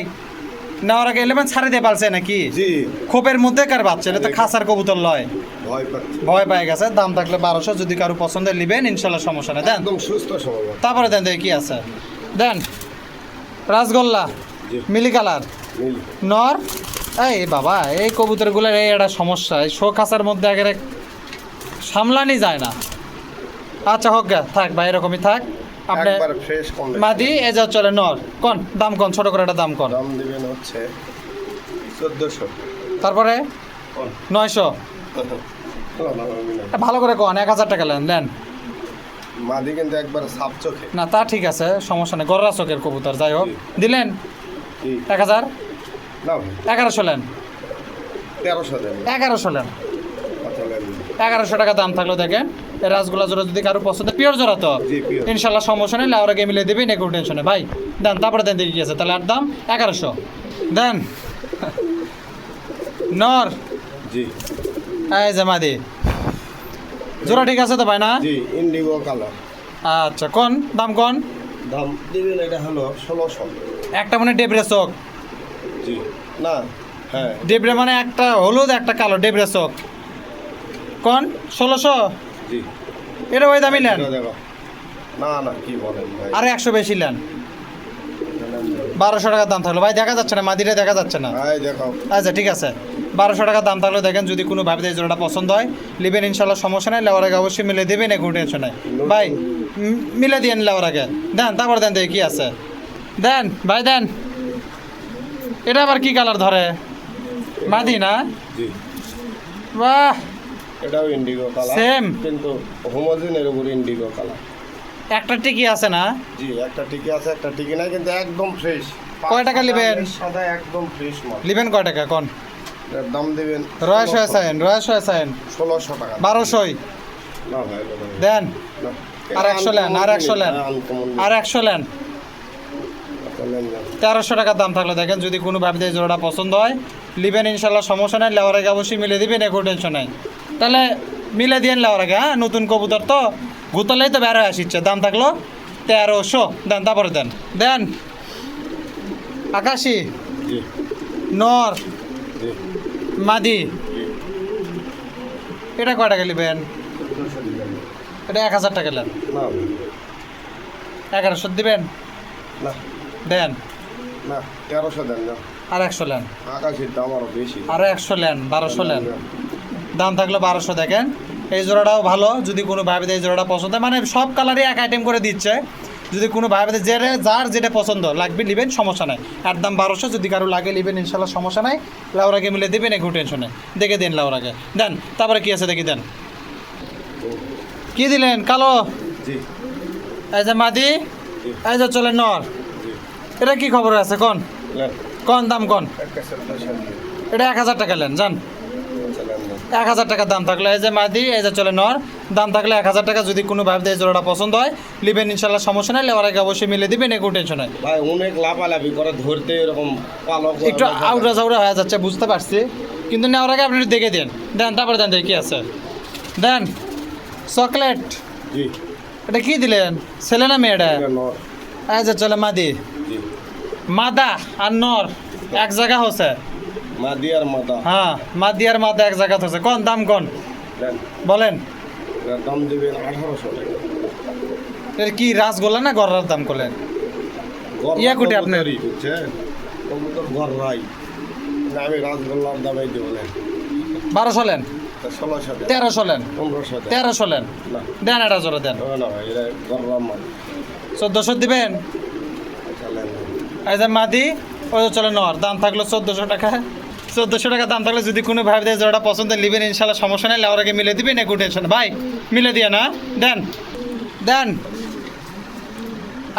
নেওয়ার আগে এলেবেন, ছাড়ে দিয়ে পারছে নাকি? জি, খোপের মধ্যে কার বাচ্চা, এটা তো খাসার কবুতর লয়, ভয় পাচ্ছি। ভয় পাই গেছে। দাম থাকলে 1200। যদি কারো পছন্দের নেবেন ইনশাল্লাহ সমস্যা নেই, দেন। একদম সুস্থ সবল। তারপরে দেন দেখি কি আছে। দেন রাসগোল্লা জি, মিলি কালার নীল। নর। এই বাবা, এই কবুতরগুলোর এই একটা সমস্যা, এই শো খাসার মধ্যে আগে সামলানি যায় না। আচ্ছা হোক গা, থাক ভাই, এরকমই থাক। আপনি একবার ফ্রেশ কম। মাদি এ যা চলে নর কোন, দাম কোন, ছোট করে একটা দাম কোন। দাম দিবেন হচ্ছে 1400। তারপরে কোন? 900। ভালো করে কোন, 1000 টাকা লেন দেন। মাদি কিন্তু একবার সাপ চোখে। না তা ঠিক আছে, সমস্যা নেই, গররা চোখের কবুতর, যাই হোক দিলেন। জি। 1000? না ভাই, 1100 লেন। 1300 দেন। 1100 লেন। আচ্ছা, নেন। 1100 টাকা দাম থাকলো। দেখেন এই রাসগোল্লা জোড়া যদি কারো পছন্দ, পিওর জোড়া তো জি, pure। ইনশাল্লাহ সমস্যা নেই, লাউরা গিয়ে মিলে দেবেন, কোনো টেনশন নেই। ভাই দেন, তারপরে দেন দেখি কি আছে। তাহলে আর দাম 1100 দেন। নর জি এই যে মাদি জোড়া ঠিক আছে তো ভাই না? জি, ইন্ডিগো কালার। আচ্ছা কোন দাম কোন? দাম দিবেন এটা হলো 1600। একটা মানে ডেবরে চোখ, জি, না, হ্যাঁ ডেবরে মানে একটা হলুদ একটা কালো, ডেবরে চোখ কোন 1600? জি। এটা ওই দামি নেন। এটা দেখো। না না, কি বলেন ভাই? আরে 100 বেশি নেন। এটা নেন, নেন। 1200 টাকা দাম থাকলো। ভাই দেখা যাচ্ছে না, মাদিটা দেখা যাচ্ছে না। এই দেখো। আচ্ছা ঠিক আছে, 1200 টাকা দাম থাকলে দেখেন। যদি কোনো ভাবে এই জোড়াটা পছন্দ হয় নেবেন ইনশাল্লাহ সমস্যা নেই, লেওয়ার আগে অবশ্যই মিলে দেবেন, কোনো টেনশন নাই। ভাই মিলে দিয়েন লেওয়ার আগে, দেন তারপর দেন দেখি কি আছে। দেন ভাই দেন। এটা আবার কি কালার ধরে? মাদি না? জি, বাহ, এটাও ইন্ডিগো কালার। Same। কিন্তু হোমোজেনের উপর ইন্ডিগো কালার। একটা টিকি আছে না? জি, একটা টিকি আছে, একটা টিকি নাই, কিন্তু একদম ফ্রেশ। কয় টাকা নেবেন? সাদা একদম ফ্রেশ মাল। নেবেন কয় টাকা কোন? এর দাম দিবেন 1600 টাকা। 1200 না ভাই, এটা দেবেন। দেন। না। আর 100 লেন, আর 100 লেন, আর 100 লেন। 1300 টাকার দাম থাকলে দেখেন। যদি কোনো ভাবে এই জোড়াটা পছন্দ হয় নেবেন ইনশাল্লাহ সমস্যা নাই, লেওয়ার আগে অবশ্যই মিলে দিবেন, কোনো টেনশন নাই। তাহলে মিলে দিয়ে লাওয়ার আগে, হ্যাঁ নতুন কবুতর তো গুতলেই তো বের হয়ে আসিচ্ছে। দাম থাকলো 1300। দেন তারপরে দেন দেন। আকাশি জি নর জি মাদি, জি এটা কয় টাকা নেবেন? এটা 1000 টাকা নেন। না 1100 দিবেন? না দেন। না 1300 দেন না, আর 100 নেন। আকাশের দাম আরো বেশি। আরও 100 নেন, 1200 নেন। দাম থাকলো 1200। দেখেন এই জোড়াটাও ভালো, যদি কোনো ভাইবে এই জোড়াটা পছন্দ হয়, মানে সব কালারই এক আইটেম করে দিচ্ছে। যদি কোনো ভাইবে যার যেটা পছন্দ লাগবে নেবেন, সমস্যা নাই। আর দাম 1200, যদি কারো লাগে নেবেন ইনশাল্লাহ, সমস্যা নাই। লাউরাকে মিলে দেবেন, একটু টেনশনে দেখে দেন লাউরাকে দেন। তারপরে কি আছে দেখি দেন। কি দিলেন? কালো। জি এই যে মাদি, এই যে চলে নর। জি এটা কি খবর আছে কোন লেন কোন দাম কোন? একটা সেন্টার সামনে এটা 1000 টাকা নেন যান। চলেন না 1000 টাকা দাম থাকলে, এই যে মাদি, এই যে চলে নর, দাম থাকলে 1000 টাকা। যদি কোনো ভাবে এই জোড়াটা পছন্দ হয় নেবেন ইনশাল্লাহ, সমস্যা নাই। লেওয়ার আগে অবশ্যই মিলে দিবেন, একটু টেনশন হয়। ভাই অনেক লাফালাফি করে ধরতে এরকম পালক একটু আউড়া জাউড়া হয়ে যাচ্ছে বুঝতে পারছি, কিন্তু নেওয়ার আগে আপনি একটু দেখে দেন। দেন তারপরে দেন দেখি কি আছে। দেন চকলেট। জি এটা কি দিলেন? ছেলে না মেয়েটা? এটা নর এই যে চলে মাদি। জি মাদা আর নর এক জায়গা হচ্ছে। মাদি আর মাদা হ্যাঁ মাদি আর মাদা এক জায়গা হচ্ছে। কোন দাম কোন দেন, বলেন? এটার দাম দেবেন 1800 টাকা। এর কি রাসগোল্লা না গড়ার দাম করলেন? ইয়া কোটি আপনার? বুঝছেন, কবুতর ঘর রাই না, আমি রাজগোল্লার দামে দেবো না। 1200 লেন, 1600 দেন, 1300 লেন, 1500 দেন। 1300 লেন। না দেন এটা জোরে দেন। না ভাই, এটা ঘর মাল 1400 দিবেন। চালেন না। এই যে মাদি, ওই যে চলে নর, দাম থাকলো 1400 টাকা। 1400 টাকা দাম থাকলে যদি কোনো ভাই দেয় জোড়াটা পছন্দ নেবেন ইনশাল্লাহ, সমস্যা নেই। লেওয়ার আগে মিলে দিবেন, একটু টেনশন ভাই মিলে দিয়ে না। দেন দেন।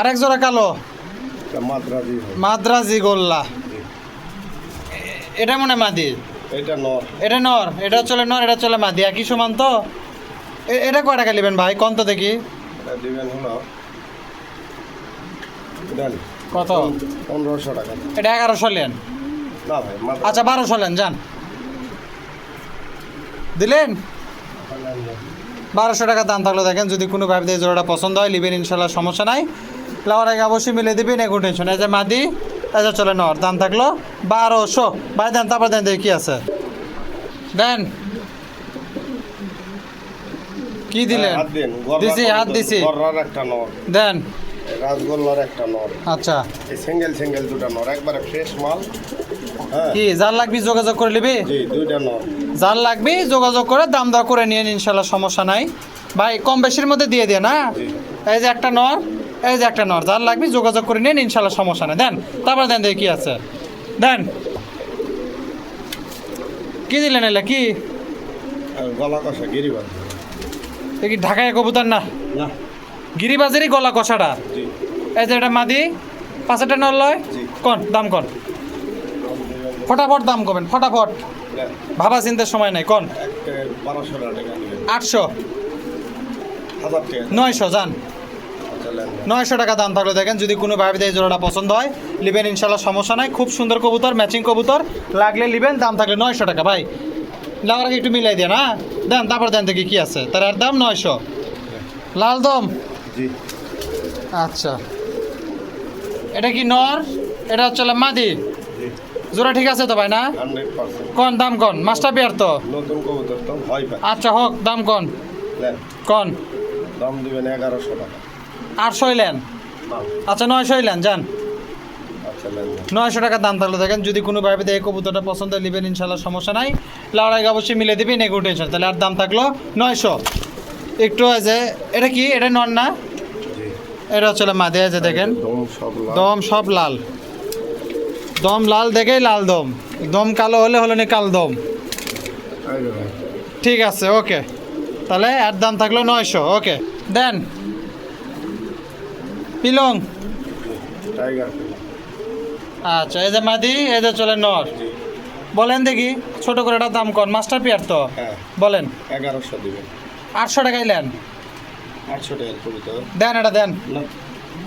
আরেক জোড়া কালো এটা মাদ্রাজি হয়। মাদ্রাজি গোল্লা, এটা মনে হয় মাদি, এটা নর, এটা নর, এটা চলে নর, এটা চলে মাদি, একই সমান তো। এটা কয় টাকা নেবেন ভাই কত দেখি? এটা দিবেন হলো দেন কত? 1500 টাকা। এটা 1100 লেন। না ভাই মাদ্রাজি আচ্ছা 1200 লেন যান। দিলেন? 1200 টাকা দাম থাকলো। দেখেন যদি কোনো ভাবে এই জোড়াটা পছন্দ হয় নেবেন ইনশাল্লাহ, সমস্যা নাই। লাওয়ার আগে অবশ্যই মিলে দেবেন, একটু টেনশন। এই যে মাদি, এই যে চলে নর, দাম থাকলো 1200। ভাই দেন তারপর দেন দেখি কি আছে। দেন। কি দিলেন? হাত দিন, দিছি, হাত দিছি। গররার একটা নর, দেন। রাজগোল্লার একটা নর, আচ্ছা এই সিঙ্গেল দুটা নর, একবারে ফ্রেশ মাল। হ্যাঁ কি যার লাগবি যোগাযোগ করে নিবি? জি দুইটা নর। যার লাগবে যোগাযোগ করে দাম দর করে নিয়ে ইনশাল্লাহ, সমস্যা নাই। ভাই কম বেশির মধ্যে দিয়ে দিয়ে না। জি এই যে একটা নর, এই যে একটা নর, যার লাগবে যোগাযোগ করে নিন ইনশাল্লাহ, সমস্যা নেই। দেন তারপরে দেন দেখি কি আছে। দেন। কি দিলেন এলে কি? আর গলা কষা গিরিবাজ। এ কি ঢাকায় কবুতর না? না গিরিবাজেরই গলা কষাটা। জি এই যে এটা মাদি, 5টা নর লয়। জি। কোন দাম কোন? ফটাফট দাম করবেন, ফটাফট, দেন, ভাবা চিন্তার সময় নাই। কোন? একটা 1200 টাকা দিবেন। 800, 1000 টাকা 900 যান। চালেন না। 900 টাকা দাম থাকলো। দেখেন যদি কোনো ভাবে এই জোড়াটা পছন্দ হয় লিবেন ইনশাল্লাহ, সমস্যা নাই। খুব সুন্দর কবুতর, ম্যাচিং কবুতর, লাগলে লিবেন। দাম থাকলে 900 টাকা। ভাই লাগার আগে একটু মিলাই দেন। হ্যাঁ দেন তারপর দেন দেখি কি আছে। তার আর দাম 900। লাল দম। জি আচ্ছা এটা কি নর? এটা হচ্ছে মাদি। জি জোড়া ঠিক আছে তো ভাই না? 100%। কোন দাম কোন? মাস্টার পেয়ার তো। নতুন কবুতর তো ভয় পায়। আচ্ছা হোক, দাম কোন নেন, কোন? দাম দিবেন 1100 টাকা। 800 লেন। না আচ্ছা 900 লেন যান। আচ্ছা নেন না। 900 টাকা দাম থাকলো। দেখেন যদি কোনো ভাবে এই কবুতরটা পছন্দ নেবেন ইনশাল্লাহ, সমস্যা নাই। লড়াই অবশ্যই মিলে দিবেন, এগো টেনশন। তাহলে আর দাম থাকলো 900। একটু আছে, এটা কি? এটা নন না? জি এটা হচ্ছে মাদে আছে। দেখেন দম সব লাল। দম সব লাল, দম লাল দেখেই লাল দম। দম কালো হলে হলো না কাল দম। আইবে ভাই। ঠিক আছে ওকে, তাহলে এর দাম থাকলো 900। ওকে দেন। পিলং। টাইগার। আচ্ছা এই যে মাদি, এই যে চলে নর। জি বলেন দেখি ছোট করে একটা দাম কর, মাস্টার পিয়ার তো। হ্যাঁ বলেন। 1100 দিবেন। 800 টাকাই লেন। 800 টাকার কবুতর। দেন এটা দেন। না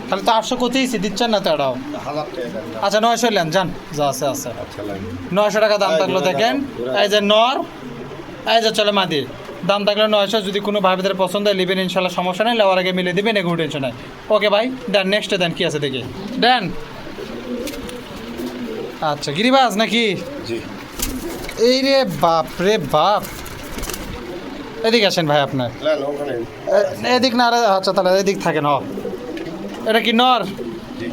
তাহলে তো 800 কোথায়ছি দিচ্ছেন না তো এটাও। 1000 টাকা দেন না। আচ্ছা 900 লেন যান, যা আছে আছে। আচ্ছা লাগে। 900 টাকা দাম থাকলো। দেখেন এই যে নর, এই যে চলে মাদি, দাম থাকলে 900, যদি কোনো ভাই বোনের পছন্দ হয় নেবেন ইনশাল্লাহ, সমস্যা নেই, লেওয়ার আগে মিলে দেবেন, এগুলো টেনশন নাই। ওকে ভাই, দেন নেক্সটে দেন, কী আছে দেখি দেন। আচ্ছা গিরিবাজ নাকি? জি এই রে বাপ রে বাপ, এদিকে আসেন ভাই আপনার, নেন ওখানে। এদিক না রে, আচ্ছা তাহলে এদিক থাকেন। এটা কি নর? জি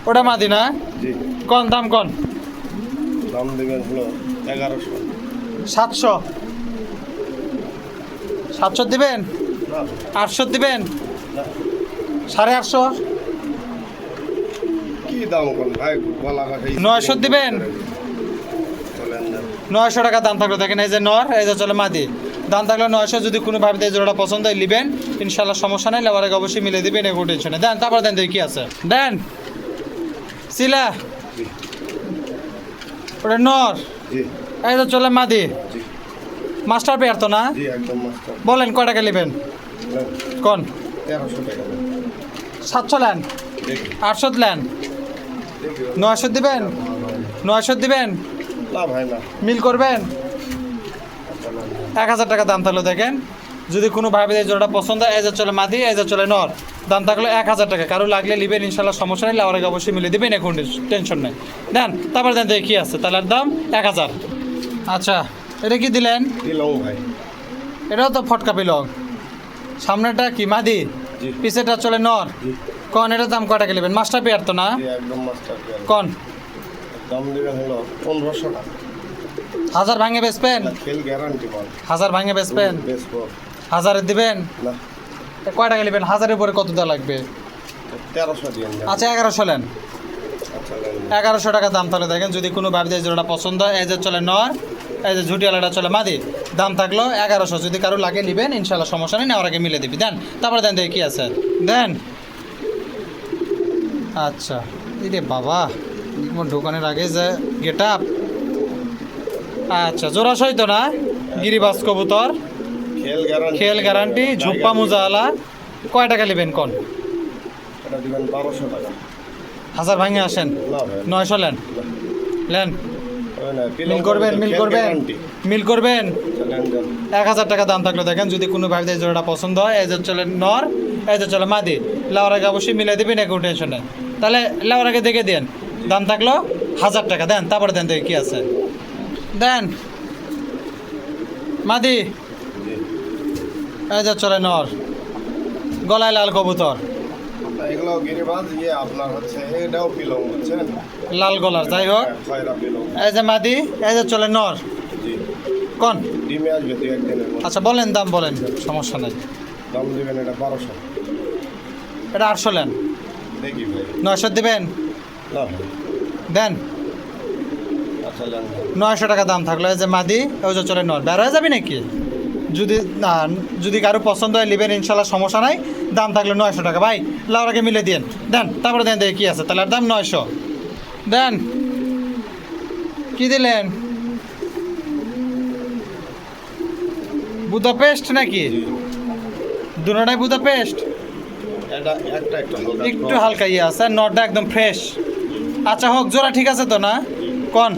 ওটা মাদি না? জি কোন দাম কোন? দাম দেবেন হলো 1100। 700? 700 দিবেন? না 800 দিবেন? না 850? কি দাম কোন ভাই, গলা কাটা 900 দিবেন? চলেন দেন। 900 টাকা দাম থাকলো, দেখেন এই যে নর, এই যে চলে মাদি, দাম থাকলো 900, যদি কোনো ভাবে এই জোড়াটা পছন্দ হয় নেবেন ইনশাল্লাহ, সমস্যা নেই, লেবার আগে অবশ্যই মিলে দিবেন, এগুলো টেনশনে দেন। তারপর দেন দেখি কি আছে দেন। সিলা জি ওটা নর, জি এই যে চলে মাদি, জি মাস্টার পেয়ার তো না? জি একদম মাস্টার। বলেন কয় টাকা নেবেন নেন, কোন? 1300 টাকা দেন। 700 নেন? দেখি 800 নেন? দেখি 900 দিবেন? 900 দিবেন? না ভাই না। মিল করবেন? আচ্ছা নেন। 1000 টাকা দাম থাকলো, দেখেন যদি কোনো ভাবে এই জোড়াটা পছন্দ হয়, এই যে চলে মাদি, এই যে চলে নর, দাম থাকলো 1000 টাকা, কারো লাগলে নেবেন ইনশাল্লাহ, সমস্যা নেই, লেবার আগে অবশ্যই মিলে দেবেন, এখন টেনশন নেই দেন। তারপর দেন দেখি কি আছে, তাহলে দাম 1000। আচ্ছা এটা কি দিলেন? দিলাম ভাই। এটাও তো ফটকা পিলং, সামনেটা কি মাদি, জি পিছেটা চলে নর, জি কন এটার দাম কয় টাকা নেবেন? মাস্টার পেয়ার তো না? জি একদম মাস্টার পেয়ার। কন দাম দেবেন হলো 1500 টাকা। 1000 ভাঙে বেচবেন? ফেল গ্যারান্টি মাল। 1000 ভাঙে বেচবেন? বেচবো 1000 দিবেন? না। এ কয় টাকা নেবেন? 1000-এর উপরে কত দেওয়া লাগবে? 1300 দিয়ে দেন। আচ্ছা 1100 নেন। আচ্ছা নেন। 1100 টাকা দাম থাকলে, দেখেন যদি কোনো ভাবে এই জোড়াটা পছন্দ হয়, এই যে চলে নর, এই যে ঝুটিয়ালাটা চলে মাদি, দাম থাকলো 1100, যদি কারো লাগে নেবেন ইনশাল্লাহ, সমস্যা নেই, নেওয়ার আগে মিলে দিবি দেন। তারপরে দেন দেখি কি আছে দেন। আচ্ছা রে বাবা, দোকানের আগে যে গেট আপ, আচ্ছা জোড়াশয় তো না? গিরিবাজ কবুতর, খেল গ্যারান্টি। খেল গ্যারান্টি, ঝুপ্পা মুজাওয়ালা, কয় টাকা নেবেন কোন? এটা দিবেন 1200 টাকা। 1000 ভাঙে আসেন? না ভাই 900 লেন, লেন ওই না, মিল করবেন, মিল খেল করবেন, গ্যারান্টি। মিল করবেন। আচ্ছা নেন দেন। 1000 টাকা দাম থাকলো, দেখেন যদি কোনো ভাবে এই জোড়াটা পছন্দ হয়, এই যে চলে নর, এই যে চলে মাদি, লেওয়ার আগে অবশ্যই মিলে দেবেন, কোনো টেনশন নেই, তাহলে লেওয়ার আগে দেখে দেন, দাম থাকলো 1000 টাকা দেন। তারপরে দেন দেখি কি আছে দেন। মাদি, জি এই যে চলে নর, গলায় লাল কবুতর, এগুলো গিরিবাজ, আপনার হচ্ছে এটাও পিলং বুঝছেন, লাল গলার, যাই হোক খয়রা পিলং। এই যে মাদি, এই যে চলে নর, জি কোন? ডিমে আসবে 2-1 দিনের মধ্যে। আচ্ছা বলেন দাম বলেন, সমস্যা নেই। দাম দিবেন এটা 1200। এটা 800 লেন, দেখি ভাই 900 দিবেন? না ভাই। দেন আচ্ছা নেন দেন। 900 টাকা দাম থাকলো, এই যে মাদি, ওই যে চলে নর, বের হয়ে যাবি নাকি? যদি না, যদি কারো পছন্দ হয় নেবেন ইনশাল্লাহ, সমস্যা নাই, দাম থাকলো 900 টাকা ভাই, লাউর আগে মিলে দিন দেন। তারপরে দেন দেখি কি আছে, তাহলে দাম 900 দেন। কি দিলেন? বুদাপেস্ট নাকি? জি দুটোটাই বুদাপেস্ট? এটা একটা একটু হালকা একটু হালকা ইয়ে আছে, নটটা একদম ফ্রেশ। আচ্ছা হোক, জোড়া ঠিক আছে তো না? কোন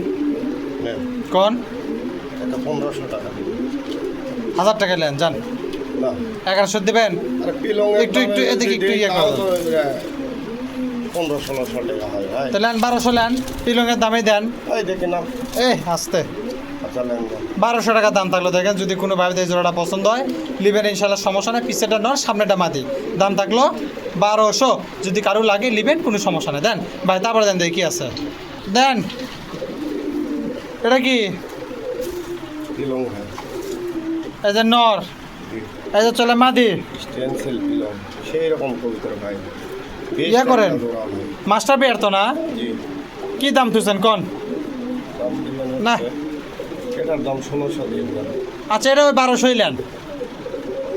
নেন। কোন? এটা 1500 টাকা। 1000 টাকা নেন যান, না 1100 দিবেন? আরে পিলং একটু এদিকে একটু ইয়ে করো। 1500-1600 টাকা হয় ভাই। তাহলে 1200 নেন, পিলংয়ের দামে দেন। এই দেখি না। আসতে আচ্ছা নেন দেন। 1200 টাকা দাম থাকলো, দেখেন যদি কোনো ভাবে এই জোড়াটা পছন্দ হয় লিবেন ইনশাল্লাহ, সমস্যা নেই, পিছেটা নর, সামনেটা মাদি, দাম থাকলো 1200, যদি কারো লাগে লিবেন, কোনো সমস্যা নেই দেন ভাই। তারপরে দেন দেখি কি আছে দেন। এটা কি? পিলং ভাই। এই যে নর, এই যে চলে মাদি, স্টেনসিল পিলং সেই রকম কবুতর ভাই। ইয়া করেন, জোড়া ভাই। মাস্টার পেয়ার তো না? জি কি দাম তুলছেন কোন? দাম দিবেন না। হচ্ছে, এটার দাম 1600 দিয়ে দেন। আচ্ছা এটা ওই 1200 নেন,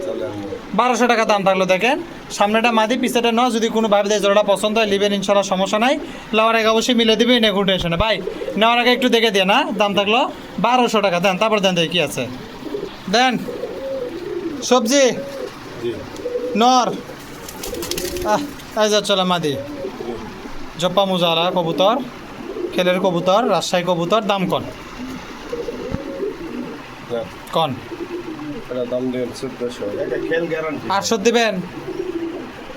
চলেন 1200 টাকা দাম থাকলো, দেখেন সামনেটা মাদি, পিছেটা ন, যদি কোনো ভাবে এই জোড়াটা পছন্দ হয় লিবেন ইনশাল্লাহ, সমস্যা নাই, নেওয়ার আগে অবশ্যই মিলে দিবেন, কোনো টেনশন নেই ভাই, নেওয়ার আগে একটু দেখে দিয়ে না, দাম থাকলো 1200 টাকা দেন। তারপর দেন দেখি কি আছে দেন। সবজি জি নর, এই যে চলে মাদি, জপ্পা মুজালা কবুতর, খেলের কবুতর, রাজশাহী কবুতর, দাম কন? না, কন এটা দাম দেন 1400 একটা খেল গ্যারান্টি 800 দিবেন,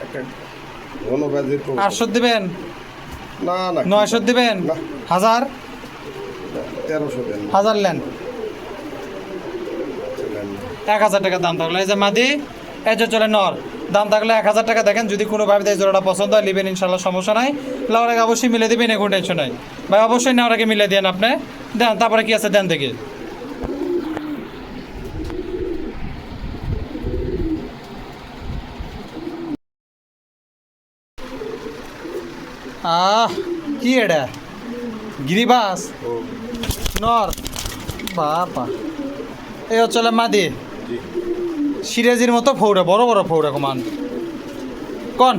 একটা ঘন ব্যাধির 800 দিবেন, না না 900 দিবেন, না। 1000 1300 দেন 1000 নেন, নেন। 1000 টাকা দাম থাকলে এই যে মাদি এই যে চলে নর দাম থাকলে 1000 টাকা। দেখেন যদি কোনোভাবে এই জোড়াটা পছন্দ হয় নেবেন, ইনশাল্লাহ সমস্যা নাই। নেওয়ার আগে অবশ্যই মিলে দেবেন, কোনো টেনশন নাই ভাই, অবশ্যই নেওয়ার আগে মিলে দেন আপনি। দেন তারপরে কি আছে দেন দেখি। কি এটা গিরিবাস ও নর বাবা, এই হচ্ছে মাদি জি সিরাজির মতো ফৌড়া, বড় বড় ফৌড়া কমান। কন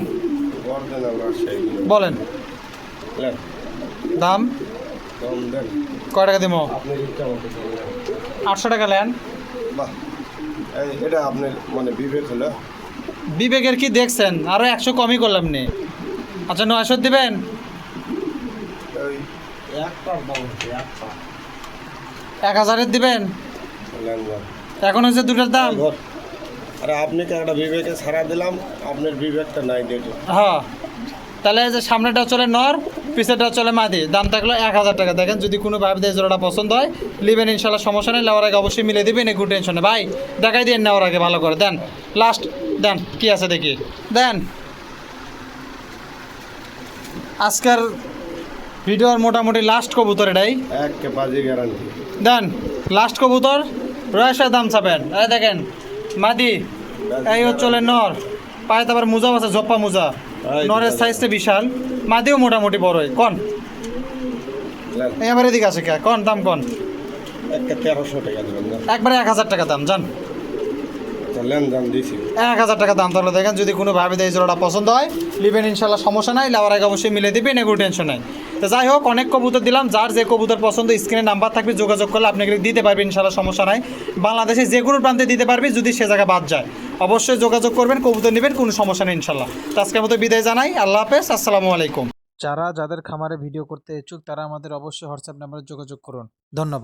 অরিজিনাল রাজশাহী বলেন নেন দাম দাম দেন কয় টাকা দিব? আপনার ইচ্ছা মতো দেন। 800 টাকা নেন। বাহ এটা আপনার মানে বিবেক হলো বিবেকের কি দেখছেন, আরও 100 কমই করলাম নি। আচ্ছা 900 দিবেন, ওই একটার দাম হচ্ছে একটা 1000-এর দিবেন। নেন নেন। এখন হচ্ছে দুটার দাম। ঘর। আরে আপনাকে একটা বিবেকে ছাড়া দিলাম, আপনার বিবেকটা নাই দেখে হ্যাঁ তাহলে এই যে সামনেটা চলে নর, পিছেটা চলে মাদি, দাম থাকলো 1000 টাকা। দেখেন যদি কোনো ভাবে এই জোড়াটা পছন্দ হয় নেবেন, ইনশাল্লাহ সমস্যা নেই। নেওয়ার আগে অবশ্যই মিলে দিবেন, একটু টেনশন নেই ভাই। দেখাই দিন নেওয়ার আগে ভালো করে দেন, লাস্ট দেন কি আছে দেখি দেন। আজকের ভিডিওর মোটামুটি লাস্ট কবুতর এটাই এক বাজি গ্যারান্টি দেন, লাস্ট কবুতর রয়েছে দাম চাবেন। এই দেখেন মাদি, এই চলে নর, পায়ে আবার মোজাও আছে, জপ্পা মোজা। নরের সাইজটা বিশাল, মাদিও মোটামুটি বড়ই। কন নেন এই আবার এদিকে আছে কে, কন দাম কন। একটা 1300 টাকা দেবেন না একবারে 1000 টাকা দাম জান, লেন দাম দিছি 1000 টাকা দাম। তাহলে দেখেন যদি কোনো ভাবে এই জোড়াটা পছন্দ হয় নেবেন, ইনশাল্লাহ সমস্যা নাই। নেওয়ার আগে অবশ্যই মিলে দিবেন, এগুলো টেনশন নাই। তো যাই হোক অনেক কবুতর দিলাম, যার যে কবুতর পছন্দ স্ক্রিনে নাম্বার থাকবে, যোগাযোগ করলে আপনাকে দিতে পারবেন, ইনশাল্লাহ সমস্যা নাই। বাংলাদেশে যে কোনো প্রান্তে দিতে পারবে, যদি সে জায়গা বাদ যায় অবশ্যই যোগাযোগ করবেন, কবুতর নেবেন, কোনো সমস্যা নেই ইনশাল্লাহ। তো আজকের মতো বিদায় জানাই, আল্লাহ হাফেজ, আসসালামু আলাইকুম। যারা যাদের খামারে ভিডিও করতে ইচ্ছুক তারা আমাদের অবশ্যই হোয়াটসঅ্যাপ নাম্বারে যোগাযোগ করুন। ধন্যবাদ।